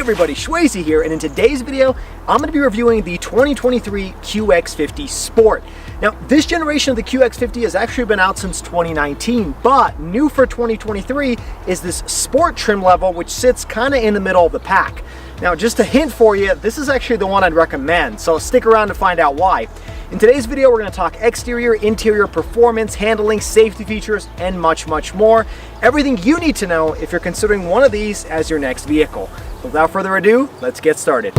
everybody, Shwazy here, and in today's video, I'm going to be reviewing the 2023 QX50 Sport. Now, this generation of the QX50 has actually been out since 2019, but new for 2023 is this Sport trim level, which sits kind of in the middle of the pack. Now, just a hint for you, this is actually the one I'd recommend, so stick around to find out why. In today's video, we're going to talk exterior, interior performance, handling, safety features, and much, much more. Everything you need to know if you're considering one of these as your next vehicle. Without further ado, let's get started.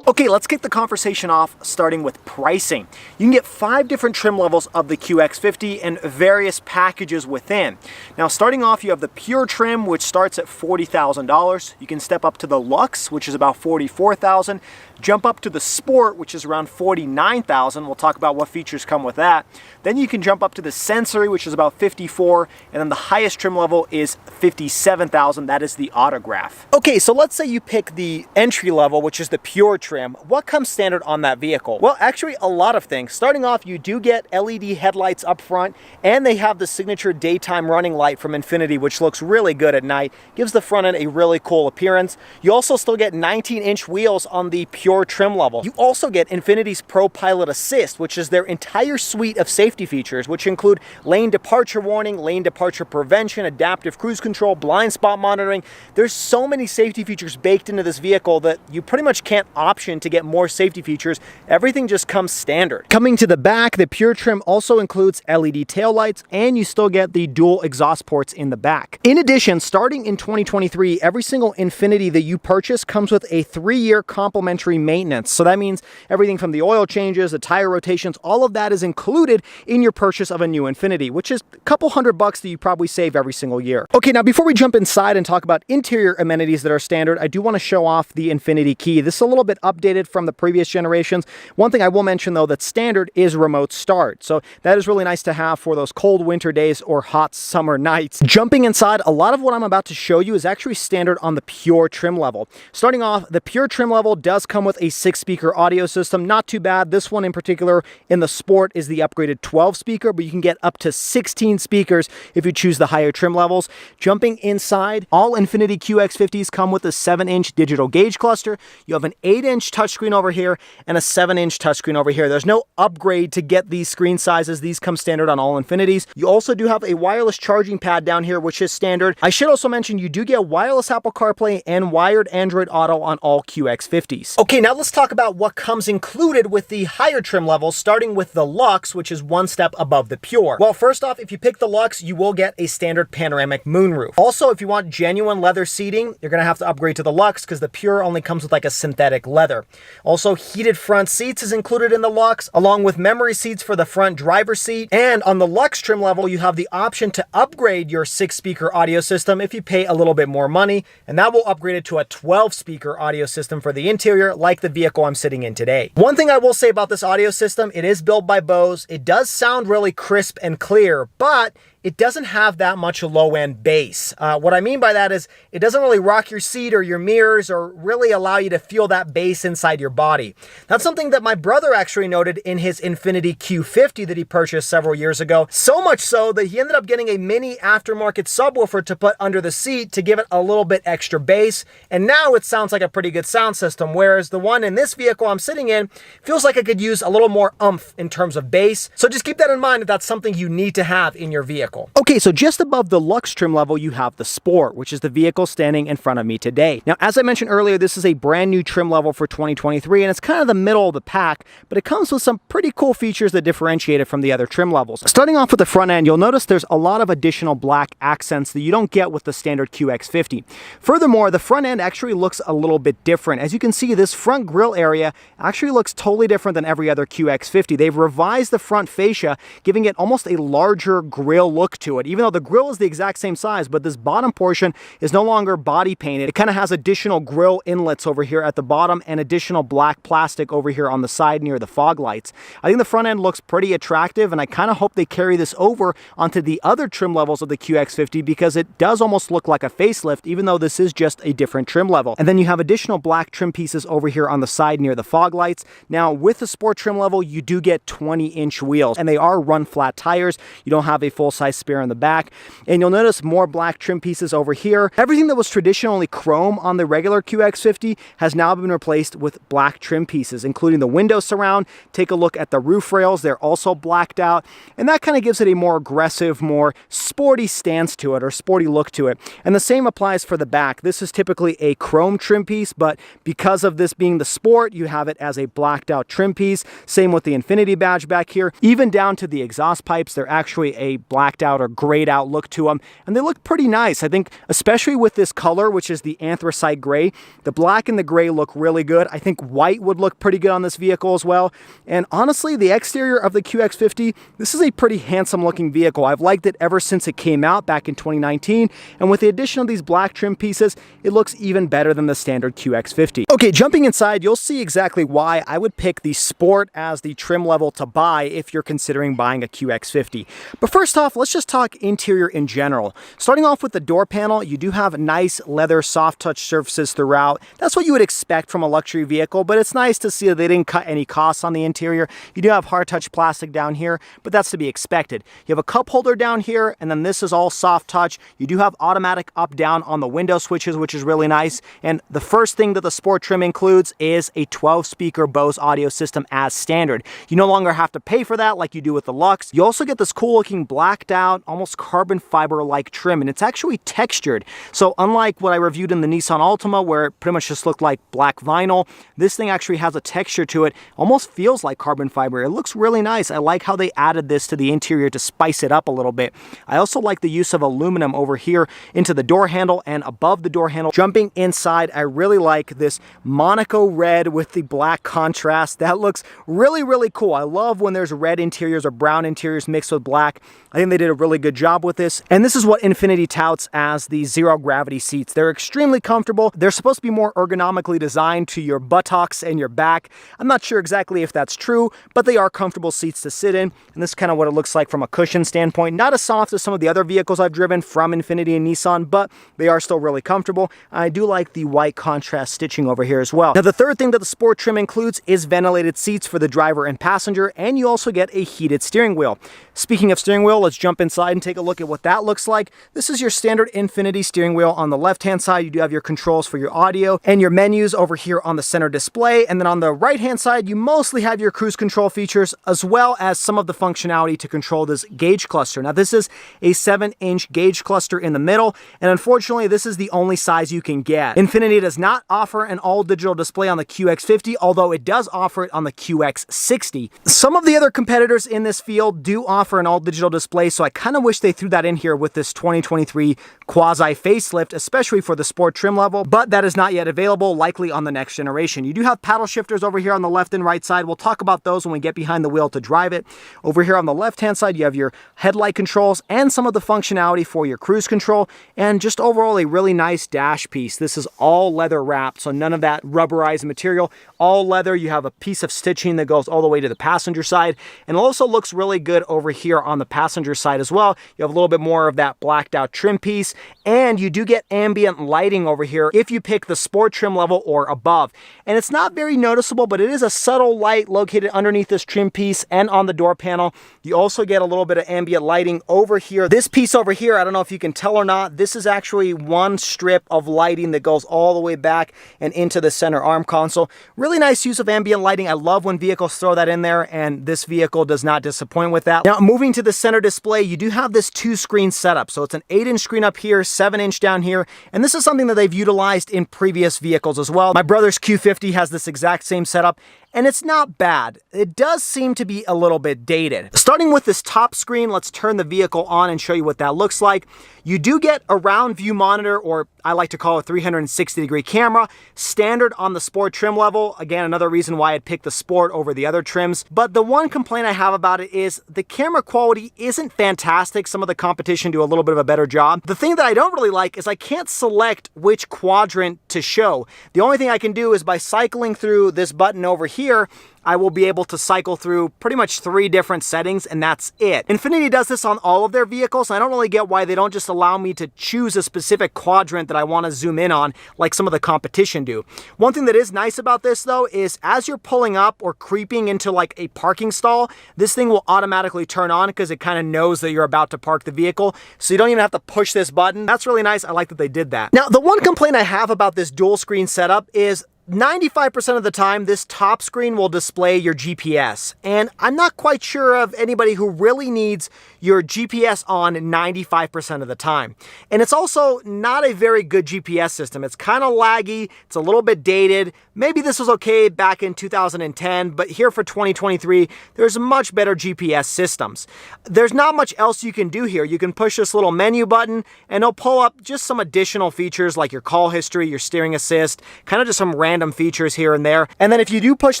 Okay, let's kick the conversation off starting with pricing. You can get 5 different trim levels of the QX50 and various packages within. Now, starting off, you have the Pure trim, which starts at $40,000. You can step up to the Luxe, which is about $44,000. Jump up to the Sport, which is around $49,000. We'll talk about what features come with that. Then you can jump up to the Sensory, which is about $54,000, and then the highest trim level is $57,000. That is the Autograph. Okay, so let's say you pick the entry level, which is the Pure trim. What comes standard on that vehicle? Well, actually a lot of things. Starting off, you do get LED headlights up front, and they have the signature daytime running light from Infiniti, which looks really good at night. Gives the front end a really cool appearance. You also still get 19-inch wheels on the Pure trim level. You also get Infiniti's Pro Pilot Assist, which is their entire suite of safety features, which include lane departure warning, lane departure prevention, adaptive cruise control, blind spot monitoring. There's so many safety features baked into this vehicle that you pretty much can't option to get more safety features. Everything just comes standard. Coming to the back, the Pure trim also includes LED taillights, and you still get the dual exhaust ports in the back. In addition, starting in 2023, every single Infiniti that you purchase comes with a 3-year complimentary maintenance. So that means everything from the oil changes, the tire rotations, all of that is included in your purchase of a new Infiniti, which is a couple $100 that you probably save every single year. Okay, now before we jump inside and talk about interior amenities that are standard, I do want to show off the Infiniti Key. This is a little bit updated from the previous generations. One thing I will mention though, that's standard is remote start. So that is really nice to have for those cold winter days or hot summer nights. Jumping inside, a lot of what I'm about to show you is actually standard on the Pure trim level. Starting off, the Pure trim level does come with a 6-speaker audio system. Not too bad. This one in particular in the Sport is the upgraded 12-speaker, but you can get up to 16 speakers if you choose the higher trim levels. Jumping inside, all Infiniti QX50s come with a 7-inch digital gauge cluster. You have an 8-inch touchscreen over here and a 7-inch touchscreen over here. There's no upgrade to get these screen sizes. These come standard on all Infinitis. You also do have a wireless charging pad down here, which is standard. I should also mention you do get wireless Apple CarPlay and wired Android Auto on all QX50s. Okay, now let's talk about what comes included with the higher trim levels, starting with the Luxe, which is one step above the Pure. Well, first off, if you pick the Luxe, you will get a standard panoramic moonroof. Also, if you want genuine leather seating, you're gonna have to upgrade to the Luxe because the Pure only comes with like a synthetic leather. Also, heated front seats is included in the Luxe, along with memory seats for the front driver's seat. And on the Luxe trim level, you have the option to upgrade your 6-speaker audio system if you pay a little bit more money, and that will upgrade it to a 12-speaker audio system for the interior, like the vehicle I'm sitting in today. One thing I will say about this audio system, it is built by Bose. It does sound really crisp and clear, but it doesn't have that much low-end bass. What I mean by that is it doesn't really rock your seat or your mirrors or really allow you to feel that bass inside your body. That's something that my brother actually noted in his Infiniti Q50 that he purchased several years ago. So much so that he ended up getting a mini aftermarket subwoofer to put under the seat to give it a little bit extra bass. And now it sounds like a pretty good sound system, whereas the one in this vehicle I'm sitting in feels like it could use a little more oomph in terms of bass. So just keep that in mind if that's something you need to have in your vehicle. Okay, so just above the Luxe trim level, you have the Sport, which is the vehicle standing in front of me today. Now, as I mentioned earlier, this is a brand new trim level for 2023, and it's kind of the middle of the pack, but it comes with some pretty cool features that differentiate it from the other trim levels. Starting off with the front end, you'll notice there's a lot of additional black accents that you don't get with the standard QX50. Furthermore, the front end actually looks a little bit different. As you can see, this front grille area actually looks totally different than every other QX50. They've revised the front fascia, giving it almost a larger grille look to it, even though the grille is the exact same size, but this bottom portion is no longer body painted. It kind of has additional grille inlets over here at the bottom and additional black plastic over here on the side near the fog lights. I think the front end looks pretty attractive, and I kind of hope they carry this over onto the other trim levels of the QX50 because it does almost look like a facelift, even though this is just a different trim level. And then you have additional black trim pieces over here on the side near the fog lights. Now, with the Sport trim level, you do get 20-inch wheels, and they are run flat tires. You don't have a full-size size spare in the back. And you'll notice more black trim pieces over here. Everything that was traditionally chrome on the regular QX50 has now been replaced with black trim pieces, including the window surround. Take a look at the roof rails. They're also blacked out. And that kind of gives it a more aggressive, more sporty stance to it, or sporty look to it. And the same applies for the back. This is typically a chrome trim piece, but because of this being the Sport, you have it as a blacked out trim piece. Same with the Infiniti badge back here. Even down to the exhaust pipes, they're actually a blacked out or grayed out look to them. And they look pretty nice. I think especially with this color, which is the anthracite gray, the black and the gray look really good. I think white would look pretty good on this vehicle as well. And honestly, the exterior of the QX50, this is a pretty handsome looking vehicle. I've liked it ever since it came out back in 2019. And with the addition of these black trim pieces, it looks even better than the standard QX50. Okay, jumping inside, you'll see exactly why I would pick the Sport as the trim level to buy if you're considering buying a QX50. But first off, let's just talk interior in general. Starting off with the door panel, you do have nice leather soft touch surfaces throughout. That's what you would expect from a luxury vehicle, but it's nice to see that they didn't cut any costs on the interior. You do have hard touch plastic down here, but that's to be expected. You have a cup holder down here, and then this is all soft touch. You do have automatic up down on the window switches, which is really nice. And the first thing that the Sport trim includes is a 12-speaker Bose audio system as standard. You no longer have to pay for that like you do with the Lux. You also get this cool looking blacked out, almost carbon fiber like trim, and it's actually textured. So unlike what I reviewed in the Nissan Altima, where it pretty much just looked like black vinyl, this thing actually has a texture to it. Almost feels like carbon fiber. It looks really nice. I like how they added this to the interior to spice it up a little bit. I also like the use of aluminum over here into the door handle and above the door handle. Jumping inside, I really like this Monaco red with the black contrast. That looks really, really cool. I love when there's red interiors or brown interiors mixed with black. I think they did a really good job with this. And this is what Infiniti touts as the zero gravity seats. They're extremely comfortable. They're supposed to be more ergonomically designed to your buttocks and your back. I'm not sure exactly if that's true, but they are comfortable seats to sit in. And this is kind of what it looks like from a cushion standpoint. Not as soft as some of the other vehicles I've driven from Infiniti and Nissan, but they are still really comfortable. I do like the white contrast stitching over here as well. Now, the third thing that the Sport trim includes is ventilated seats for the driver and passenger, and you also get a heated steering wheel. Speaking of steering wheel, let's jump inside and take a look at what that looks like. This is your standard Infiniti steering wheel. On the left-hand side, you do have your controls for your audio and your menus over here on the center display. And then on the right-hand side, you mostly have your cruise control features, as well as some of the functionality to control this gauge cluster. Now, this is a 7-inch gauge cluster in the middle, and unfortunately, this is the only size you can get. Infiniti does not offer an all-digital display on the QX50, although it does offer it on the QX60. Some of the other competitors in this field do offer an all-digital display, so I kind of wish they threw that in here with this 2023 quasi-facelift, especially for the Sport trim level, but that is not yet available, likely on the next generation. You do have paddle shifters over here on the left and right side. We'll talk about those when we get behind the wheel to drive it. Over here on the left-hand side, you have your headlight controls and some of the functionality for your cruise control, and just overall a really nice dash piece. This is all leather wrapped, so none of that rubberized material. All leather. You have a piece of stitching that goes all the way to the passenger side, and it also looks really good over here on the passenger side as well. You have a little bit more of that blacked out trim piece, and you do get ambient lighting over here if you pick the Sport trim level or above. And it's not very noticeable, but it is a subtle light located underneath this trim piece and on the door panel. You also get a little bit of ambient lighting over here. This piece over here, I don't know if you can tell or not, this is actually one strip of lighting that goes all the way back and into the center arm console. Really nice use of ambient lighting. I love when vehicles throw that in there, and this vehicle does not disappoint with that. Now, moving to the center display, you do have this 2-screen setup. So it's an 8-inch screen up here, 7-inch down here, and this is something that they've utilized in previous vehicles as well. My brother's Q50 has this exact same setup, and it's not bad. It does seem to be a little bit dated. Starting with this top screen, let's turn the vehicle on and show you what that looks like. You do get a round view monitor, or I like to call it a 360-degree camera, standard on the Sport trim level. Again, another reason why I'd pick the Sport over the other trims. But the one complaint I have about it is the camera quality isn't fantastic. Some of the competition do a little bit of a better job. The thing that I don't really like is I can't select which quadrant to show. The only thing I can do is by cycling through this button over here, I will be able to cycle through pretty much 3 different settings, and that's it. Infiniti does this on all of their vehicles, and I don't really get why they don't just allow me to choose a specific quadrant that I want to zoom in on like some of the competition do. One thing that is nice about this though is as you're pulling up or creeping into like a parking stall, this thing will automatically turn on because it kind of knows that you're about to park the vehicle, so you don't even have to push this button. That's really nice. I like that they did that. Now, the one complaint I have about this dual screen setup is 95% of the time, this top screen will display your GPS, and I'm not quite sure of anybody who really needs your GPS on 95% of the time. And it's also not a very good GPS system. It's kind of laggy, it's a little bit dated. Maybe this was okay back in 2010, but here for 2023, there's much better GPS systems. There's not much else you can do here. You can push this little menu button, and it'll pull up just some additional features like your call history, your steering assist, kind of just some random features here and there. And then if you do push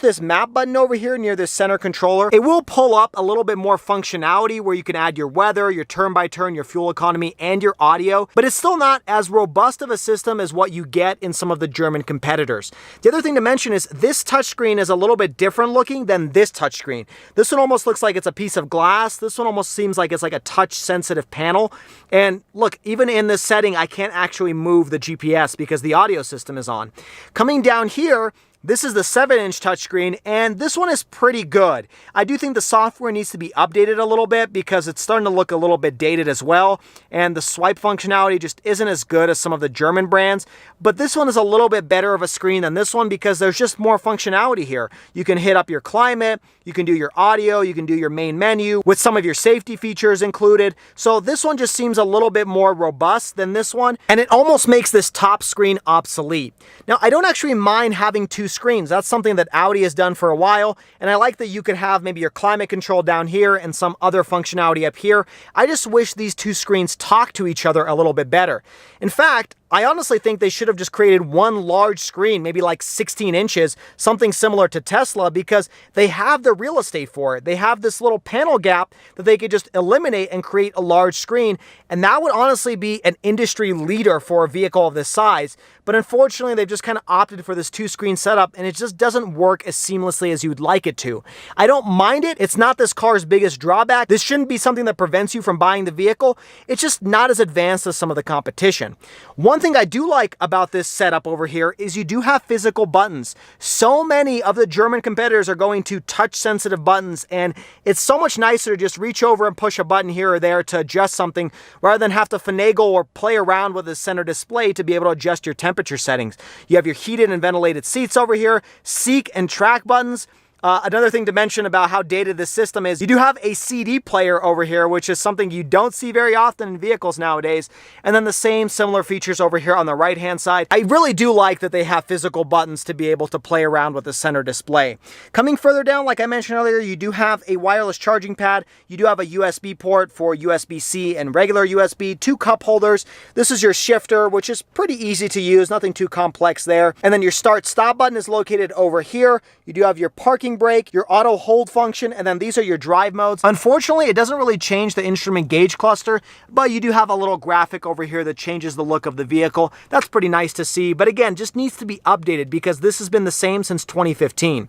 this map button over here near this center controller, it will pull up a little bit more functionality where you can add your weather, your turn-by-turn, your fuel economy, and your audio, but it's still not as robust of a system as what you get in some of the German competitors. The other thing to mention is this touchscreen is a little bit different looking than this touchscreen. This one almost looks like it's a piece of glass. This one almost seems like it's like a touch-sensitive panel. And look, even in this setting, I can't actually move the GPS because the audio system is on. Coming down here, this is the 7-inch touchscreen, and this one is pretty good. I do think the software needs to be updated a little bit because it's starting to look a little bit dated as well, and the swipe functionality just isn't as good as some of the German brands, but this one is a little bit better of a screen than this one because there's just more functionality here. You can hit up your climate, you can do your audio, you can do your main menu with some of your safety features included. So this one just seems a little bit more robust than this one, and it almost makes this top screen obsolete. Now, I don't actually mind having 2 screens. That's something that Audi has done for a while, and I like that you could have maybe your climate control down here and some other functionality up here. I just wish these 2 screens talk to each other a little bit better. In fact, I honestly think they should have just created one large screen, maybe like 16 inches, something similar to Tesla, because they have the real estate for it. They have this little panel gap that they could just eliminate and create a large screen, and that would honestly be an industry leader for a vehicle of this size. But unfortunately, they've just kind of opted for this 2-screen setup, and it just doesn't work as seamlessly as you would like it to. I don't mind it. It's not this car's biggest drawback. This shouldn't be something that prevents you from buying the vehicle. It's just not as advanced as some of the competition. One thing I do like about this setup over here is you do have physical buttons. So many of the German competitors are going to touch-sensitive buttons, and it's so much nicer to just reach over and push a button here or there to adjust something rather than have to finagle or play around with the center display to be able to adjust your temperature settings. You have your heated and ventilated seats over here, seek and track buttons. Another thing to mention about how dated this system is, you do have a CD player over here, which is something you don't see very often in vehicles nowadays. And then the same similar features over here on the right-hand side. I really do like that they have physical buttons to be able to play around with the center display. Coming further down, like I mentioned earlier, you do have a wireless charging pad. You do have a USB port for USB-C and regular USB, 2 cup holders. This is your shifter, which is pretty easy to use, nothing too complex there. And then your start-stop button is located over here. You do have your parking brake, your auto hold function, and then these are your drive modes. Unfortunately, it doesn't really change the instrument gauge cluster, but you do have a little graphic over here that changes the look of the vehicle. That's pretty nice to see, but again, just needs to be updated because this has been the same since 2015.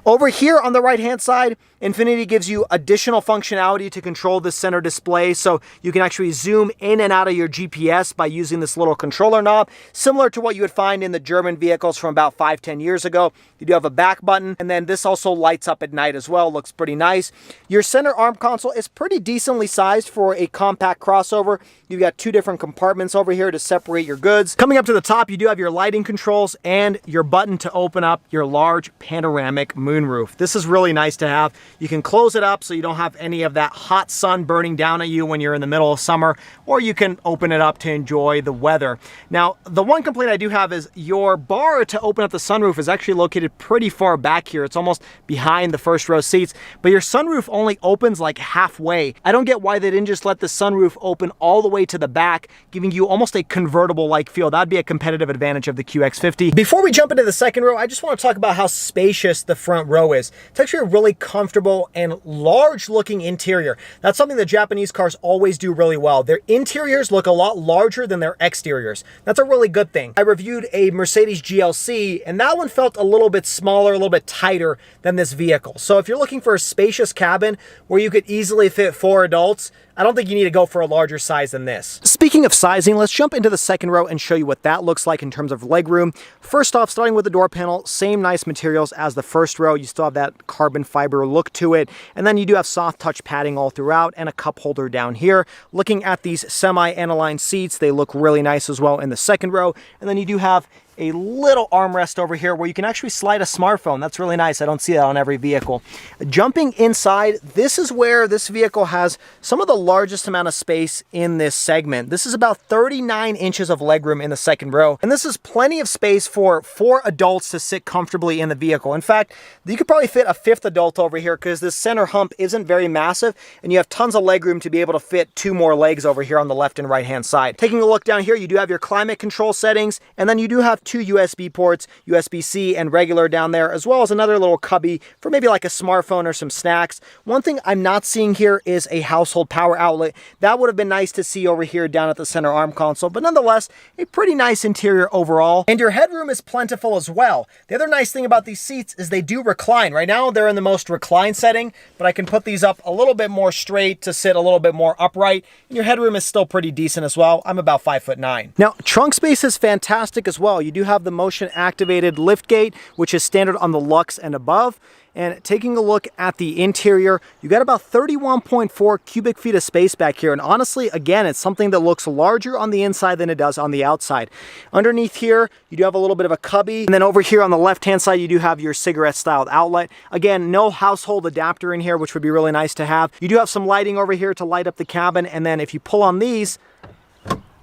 Over here on the right-hand side, Infiniti gives you additional functionality to control the center display, so you can actually zoom in and out of your GPS by using this little controller knob, similar to what you would find in the German vehicles from about 5-10 years ago. You do have a back button, and then this also lights up at night as well. Looks pretty nice. Your center arm console is pretty decently sized for a compact crossover. You've got 2 different compartments over here to separate your goods. Coming up to the top, you do have your lighting controls and your button to open up your large panoramic moonroof. This is really nice to have. You can close it up so you don't have any of that hot sun burning down at you when you're in the middle of summer, or you can open it up to enjoy the weather. Now, the one complaint I do have is your bar to open up the sunroof is actually located pretty far back here. It's almost behind the first row seats, but your sunroof only opens like halfway. I don't get why they didn't just let the sunroof open all the way to the back, giving you almost a convertible-like feel. That'd be a competitive advantage of the QX50. Before we jump into the second row, I just want to talk about how spacious the front row is. It's actually a really comfortable and large-looking interior. That's something that Japanese cars always do really well. Their interiors look a lot larger than their exteriors. That's a really good thing. I reviewed a Mercedes GLC, and that one felt a little bit smaller, a little bit tighter than than this vehicle. So if you're looking for a spacious cabin where you could easily fit 4 adults, I don't think you need to go for a larger size than this. Speaking of sizing, let's jump into the second row and show you what that looks like in terms of legroom. First off, starting with the door panel, same nice materials as the first row. You still have that carbon fiber look to it. And then you do have soft touch padding all throughout and a cup holder down here. Looking at these semi-aniline seats, they look really nice as well in the second row. And then you do have a little armrest over here where you can actually slide a smartphone. That's really nice. I don't see that on every vehicle. Jumping inside, this is where this vehicle has some of the largest amount of space in this segment. This is about 39 inches of legroom in the second row. And this is plenty of space for 4 adults to sit comfortably in the vehicle. In fact, you could probably fit a 5th adult over here because this center hump isn't very massive and you have tons of legroom to be able to fit 2 more legs over here on the left and right hand side. Taking a look down here, you do have your climate control settings, and then you do have 2 USB ports, USB-C and regular down there, as well as another little cubby for maybe like a smartphone or some snacks. One thing I'm not seeing here is a household power outlet. That would have been nice to see over here down at the center arm console, but nonetheless, a pretty nice interior overall. And your headroom is plentiful as well. The other nice thing about these seats is they do recline. Right now, they're in the most recline setting, but I can put these up a little bit more straight to sit a little bit more upright. And your headroom is still pretty decent as well. I'm about 5'9". Now, trunk space is fantastic as well. You do have the motion activated lift gate, which is standard on the Lux and above. And taking a look at the interior, you got about 31.4 cubic feet of space back here. And honestly, again, it's something that looks larger on the inside than it does on the outside. Underneath here, you do have a little bit of a cubby. And then over here on the left-hand side, you do have your cigarette-styled outlet. Again, no household adapter in here, which would be really nice to have. You do have some lighting over here to light up the cabin. And then if you pull on these,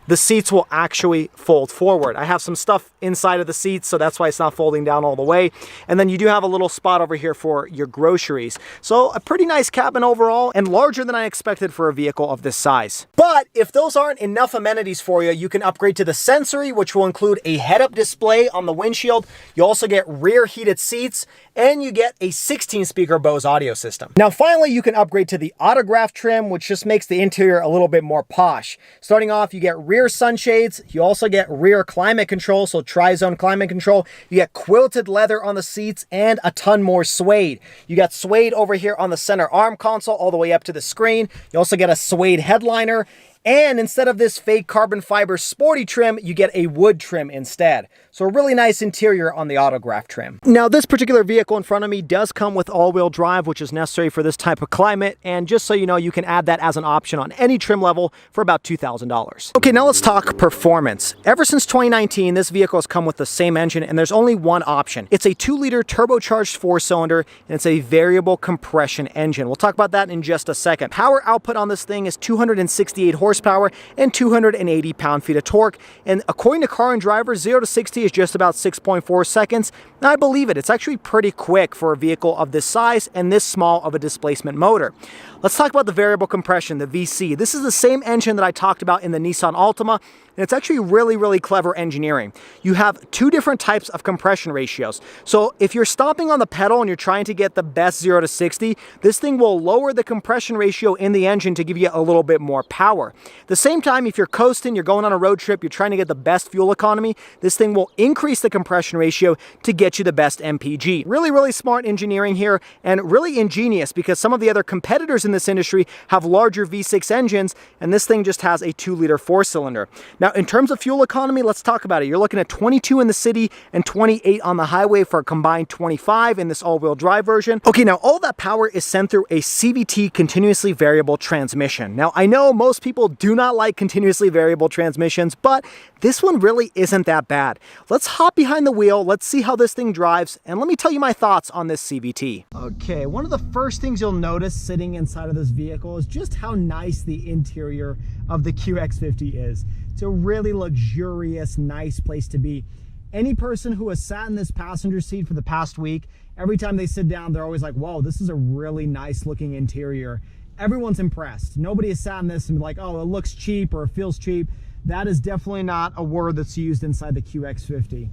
the seats will actually fold forward. I have some stuff inside of the seats, so that's why it's not folding down all the way. And then you do have a little spot over here for your groceries. So a pretty nice cabin overall, and larger than I expected for a vehicle of this size. But if those aren't enough amenities for you, you can upgrade to the Sensory, which will include a head-up display on the windshield. You also get rear heated seats, and you get a 16-speaker Bose audio system. Now finally, you can upgrade to the Autograph trim, which just makes the interior a little bit more posh. Starting off, you get rear sunshades. You also get rear climate control, so tri-zone climate control. You get quilted leather on the seats and a ton more suede. You got suede over here on the center arm console all the way up to the screen. You also get a suede headliner. And instead of this fake carbon fiber sporty trim, you get a wood trim instead. So a really nice interior on the Autograph trim. Now this particular vehicle in front of me does come with all-wheel drive, which is necessary for this type of climate. And just so you know, you can add that as an option on any trim level for about $2,000. Okay, now let's talk performance. Ever since 2019, this vehicle has come with the same engine, and there's only one option. It's a 2-liter turbocharged 4-cylinder, and it's a variable compression engine. We'll talk about that in just a second. Power output on this thing is 268 horsepower and 280 pound-feet of torque. And according to Car and Driver, 0 to 60 is just about 6.4 seconds. And I believe it. It's actually pretty quick for a vehicle of this size and this small of a displacement motor. Let's talk about the variable compression, the VC. This is the same engine that I talked about in the Nissan Altima, and it's actually really clever engineering. You have 2 different types of compression ratios. So if you're stomping on the pedal and you're trying to get the best 0 to 60, this thing will lower the compression ratio in the engine to give you a little bit more power. At the same time, if you're coasting, you're going on a road trip, you're trying to get the best fuel economy, this thing will increase the compression ratio to get you the best MPG. Really smart engineering here, and really ingenious, because some of the other competitors in this industry have larger V6 engines, and this thing just has a 2-liter 4-cylinder. Now, in terms of fuel economy, let's talk about it. You're looking at 22 in the city and 28 on the highway for a combined 25 in this all-wheel drive version. Okay, now all that power is sent through a CVT continuously variable transmission. Now, I know most people do not like continuously variable transmissions, but this one really isn't that bad. Let's hop behind the wheel, let's see how this thing drives, and let me tell you my thoughts on this CVT. Okay, one of the first things you'll notice sitting inside of this vehicle is just how nice the interior of the QX50 is. It's a really luxurious, nice place to be. Any person who has sat in this passenger seat for the past week, every time they sit down, they're always like, whoa, this is a really nice looking interior. Everyone's impressed. Nobody has sat in this and been like, oh, it looks cheap or it feels cheap. That is definitely not a word that's used inside the QX50.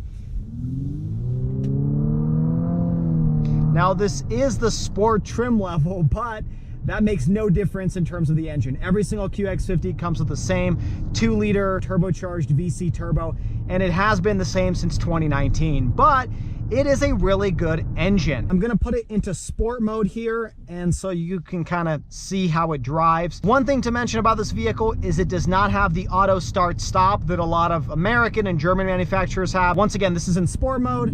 Now, this is the Sport trim level, but that makes no difference in terms of the engine. Every single QX50 comes with the same 2-liter turbocharged VC turbo, and it has been the same since 2019. But it is a really good engine. I'm gonna put it into sport mode here, and so you can kind of see how it drives. One thing to mention about this vehicle is it does not have the auto start stop that a lot of American and German manufacturers have. Once again, this is in sport mode.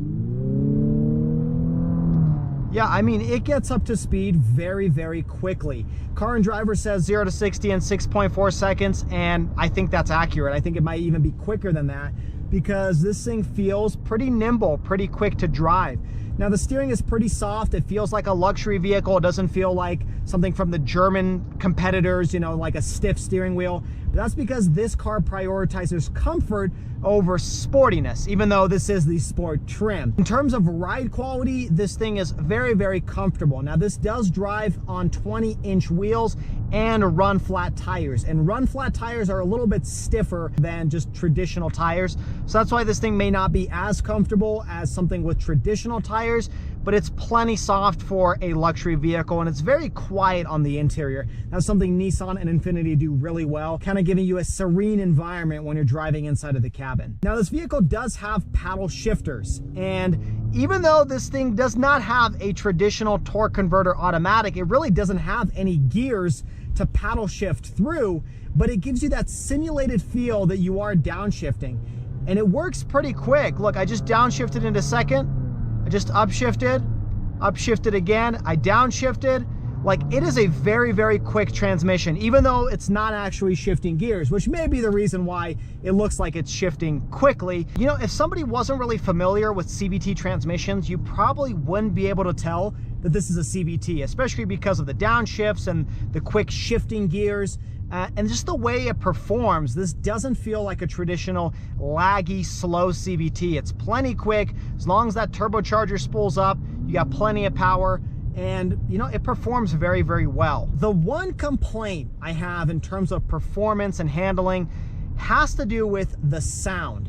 Yeah, I mean, it gets up to speed very, very quickly. Car and Driver says 0 to 60 in 6.4 seconds, and I think that's accurate. I think it might even be quicker than that because this thing feels pretty nimble, pretty quick to drive. Now, the steering is pretty soft. It feels like a luxury vehicle. It doesn't feel like something from the German competitors, you know, like a stiff steering wheel. But that's because this car prioritizes comfort over sportiness, even though this is the sport trim. In terms of ride quality, this thing is very, very comfortable. Now, this does drive on 20-inch wheels and run flat tires. And run flat tires are a little bit stiffer than just traditional tires. So that's why this thing may not be as comfortable as something with traditional tires, but it's plenty soft for a luxury vehicle, and it's very quiet on the interior. That's something Nissan and Infiniti do really well, kind of giving you a serene environment when you're driving inside of the cabin. Now, this vehicle does have paddle shifters, and even though this thing does not have a traditional torque converter automatic, it really doesn't have any gears to paddle shift through, but it gives you that simulated feel that you are downshifting. And it works pretty quick. Look, I just downshifted in a second. I just upshifted again. I downshifted. Like, it is a very, very quick transmission, even though it's not actually shifting gears, which may be the reason why it looks like it's shifting quickly. You know, if somebody wasn't really familiar with CVT transmissions, you probably wouldn't be able to tell that this is a CVT, especially because of the downshifts and the quick shifting gears. And just the way it performs, this doesn't feel like a traditional laggy, slow CVT. It's plenty quick. As long as that turbocharger spools up, you got plenty of power, and you know, it performs very, very well. The one complaint I have in terms of performance and handling has to do with the sound.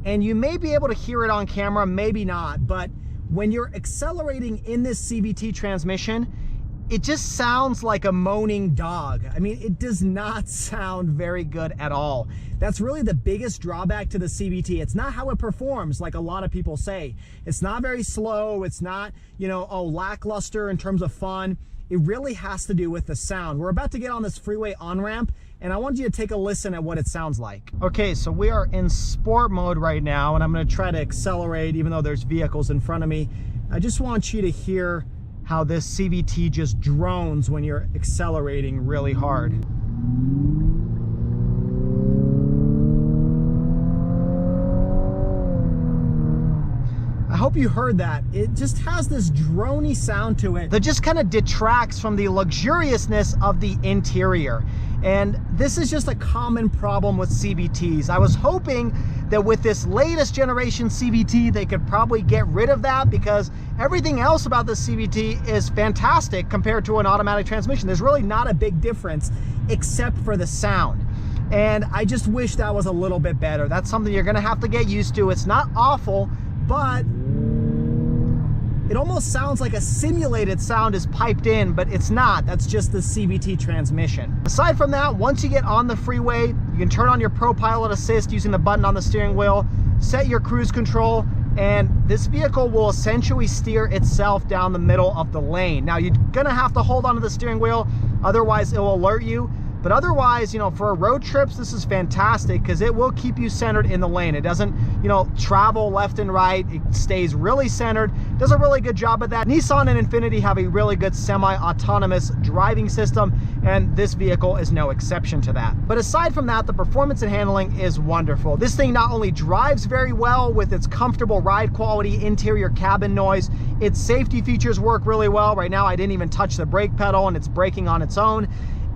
And you may be able to hear it on camera, maybe not, but when you're accelerating in this CVT transmission, it just sounds like a moaning dog. I mean, it does not sound very good at all. That's really the biggest drawback to the CVT. It's not how it performs, like a lot of people say. It's not very slow. It's not, you know, lackluster in terms of fun. It really has to do with the sound. We're about to get on this freeway on-ramp, and I want you to take a listen at what it sounds like. Okay, so we are in sport mode right now, and I'm gonna try to accelerate even though there's vehicles in front of me. I just want you to hear how this CVT just drones when you're accelerating really hard. I hope you heard that. It just has this drony sound to it that just kind of detracts from the luxuriousness of the interior. And this is just a common problem with CVTs. I was hoping that with this latest generation CVT, they could probably get rid of that, because everything else about this CVT is fantastic compared to an automatic transmission. There's really not a big difference except for the sound. And I just wish that was a little bit better. That's something you're gonna have to get used to. It's not awful, but it almost sounds like a simulated sound is piped in, but it's not. That's just the CVT transmission. Aside from that, once you get on the freeway, you can turn on your Pro Pilot Assist using the button on the steering wheel, set your cruise control, and this vehicle will essentially steer itself down the middle of the lane. Now, you're gonna have to hold onto the steering wheel, otherwise it will alert you. But otherwise, you know, for road trips, this is fantastic because it will keep you centered in the lane. It doesn't, you know, travel left and right. It stays really centered. Does a really good job of that. Nissan and Infiniti have a really good semi-autonomous driving system, and this vehicle is no exception to that. But aside from that, the performance and handling is wonderful. This thing not only drives very well with its comfortable ride quality, interior cabin noise, its safety features work really well. Right now, I didn't even touch the brake pedal and it's braking on its own.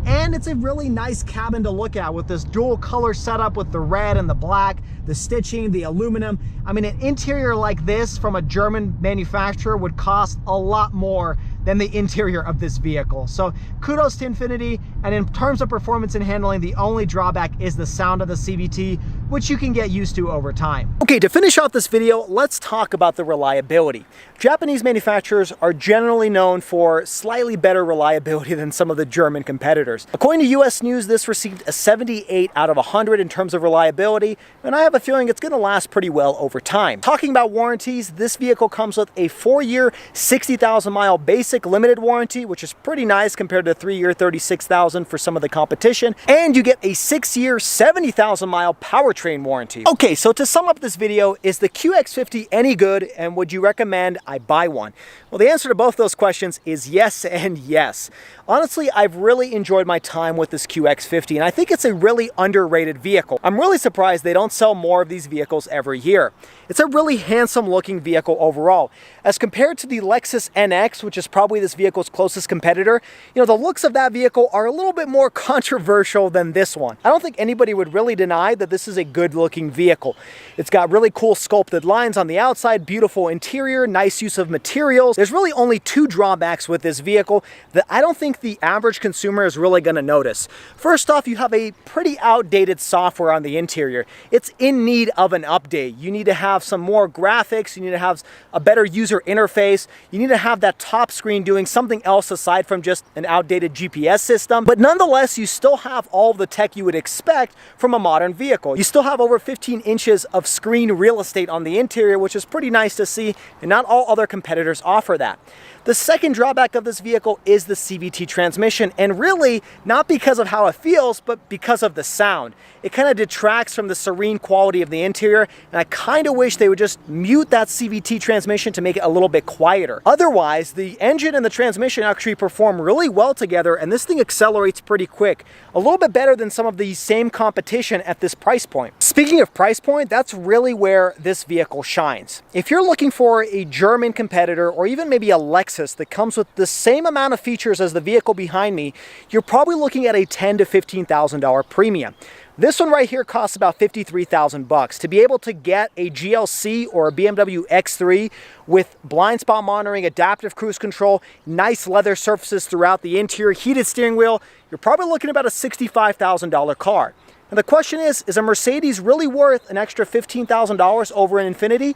And it's a really nice cabin to look at with this dual color setup with the red and the black, the stitching, the aluminum. I mean, an interior like this from a German manufacturer would cost a lot more than the interior of this vehicle. So kudos to Infiniti And in terms of performance and handling, the only drawback is the sound of the CVT, which you can get used to over time. Okay, to finish off this video, let's talk about the reliability. Japanese manufacturers are generally known for slightly better reliability than some of the German competitors. According to US News, this received a 78 out of 100 in terms of reliability, and I have a feeling it's going to last pretty well over time. Talking about warranties, this vehicle comes with a 4-year, 60,000 mile basic limited warranty, which is pretty nice compared to 3-year, 36,000 for some of the competition, and you get a 6-year, 70,000 mile powertrain warranty. Okay, so to sum up this video, is the QX50 any good, and would you recommend I buy one? Well, the answer to both those questions is yes and yes. Honestly, I've really enjoyed my time with this QX50, and I think it's a really underrated vehicle. I'm really surprised they don't sell more of these vehicles every year. It's a really handsome looking vehicle overall. As compared to the Lexus NX, which is probably this vehicle's closest competitor, you know, the looks of that vehicle are a little bit more controversial than this one. I don't think anybody would really deny that this is a good looking vehicle. It's got really cool sculpted lines on the outside, beautiful interior, nice use of materials. There's really only 2 drawbacks with this vehicle that I don't think the average consumer is really going to notice. First off, you have a pretty outdated software on the interior. It's in need of an update. You need to have some more graphics, you need to have a better user interface, you need to have that top screen doing something else aside from just an outdated GPS system. But nonetheless, you still have all the tech you would expect from a modern vehicle. You still have over 15 inches of screen real estate on the interior, which is pretty nice to see, and not all other competitors offer that. The second drawback of this vehicle is the CVT transmission, and really not because of how it feels, but because of the sound. It kind of detracts from the serene quality of the interior, and I kind of wish they would just mute that CVT transmission to make it a little bit quieter. Otherwise, the engine and the transmission actually perform really well together, and this thing accelerates pretty quick. A little bit better than some of the same competition at this price point. Speaking of price point, that's really where this vehicle shines. If you're looking for a German competitor, or even maybe a Lexus that comes with the same amount of features as the vehicle behind me, you're probably looking at a $10,000 to $15,000 premium. This one right here costs about $53,000. To be able to get a GLC or a BMW X3 with blind spot monitoring, adaptive cruise control, nice leather surfaces throughout the interior, heated steering wheel, you're probably looking at about a $65,000 car. And the question is a Mercedes really worth an extra $15,000 over an Infiniti?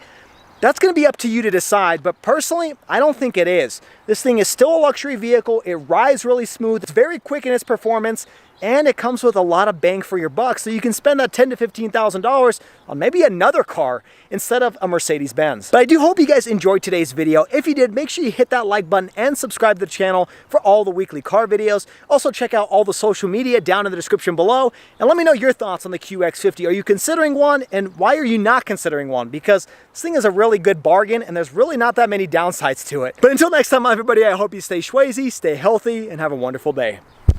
That's going to be up to you to decide, but personally, I don't think it is. This thing is still a luxury vehicle, it rides really smooth, it's very quick in its performance, and it comes with a lot of bang for your buck, so you can spend that $10,000 to $15,000 on maybe another car instead of a Mercedes-Benz. But I do hope you guys enjoyed today's video. If you did, make sure you hit that like button and subscribe to the channel for all the weekly car videos. Also check out all the social media down in the description below, and let me know your thoughts on the QX50. Are you considering one, and why are you not considering one? Because this thing is a really good bargain, and there's really not that many downsides to it. But until next time, everybody, I hope you stay schwazy, stay healthy, and have a wonderful day.